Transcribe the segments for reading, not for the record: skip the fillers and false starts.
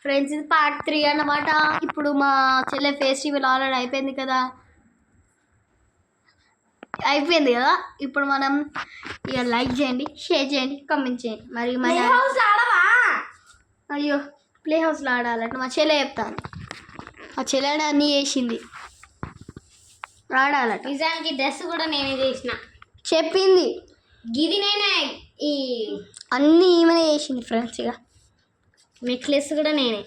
Friends ఇది part 3 అన్నమాట. ఇప్పుడు మా చెల్లె ఫెస్టివల్ ఆల్రెడీ అయిపోయింది కదా. ఇప్పుడు మనం ఇక లైక్ చేయండి, షేర్ చేయండి, కామెంట్ చేయండి. మరి అయ్యో ప్లే హౌస్లో ఆడాలంటే మా చెల్లె చెప్తాను. మా చెల్లె అన్నీ చేసింది ఆడాలట. నిజానికి డ్రెస్ కూడా నేనే చేసిన, చెప్పింది. గిది నేనే, ఈ అన్నీ ఈమెనే చేసింది ఫ్రెండ్స్. ఇక నెక్లెస్ కూడా నేనే,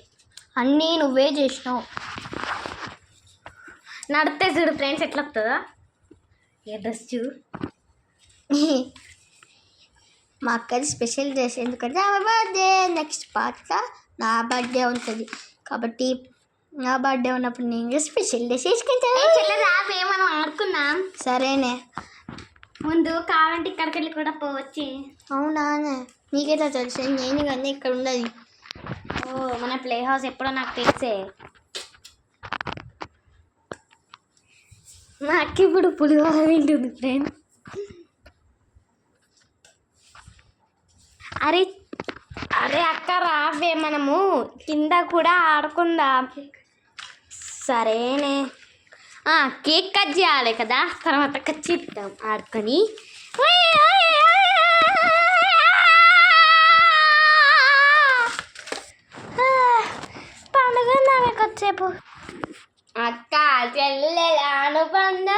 అన్నీ నువ్వే చేసినావు. నడితే చూడు ఫ్రెండ్స్ ఎట్లా వస్తుందా ఏ డ్రెస్ చూడు. మా అక్కది స్పెషల్ డ్రెస్ ఎందుకంటే ఆమె బర్త్డే నెక్స్ట్ పార్ట్గా నా బర్త్డే ఉంటుంది కాబట్టి నా బర్త్డే ఉన్నప్పుడు నేను స్పెషల్ డ్రెస్ వేసుకుంటాను. రావే మనం ఆడుకుందాం. సరేనే, ముందు కావాలంటే ఇక్కడికి వెళ్ళి కూడా పోవచ్చు. అవునా, నీకైతే తెలుసు నేను కానీ ఇక్కడ ఉన్నది. ఓ మన ప్లే హౌస్ ఎప్పుడో నాకు తెలిసే. నాకు ఇప్పుడు పులిహోర తింటుంది ఫ్రెండ్. అరే అరే అక్క రావే, మనము కింద కూడా ఆడుకుందాం. సరేనే, కేక్ కట్ చేయాలి కదా, తర్వాత కట్ చేద్దాం ఆడుకొని. పండుగ నామే కొద్దిసేపు. అక్క చెల్లెలాను పండ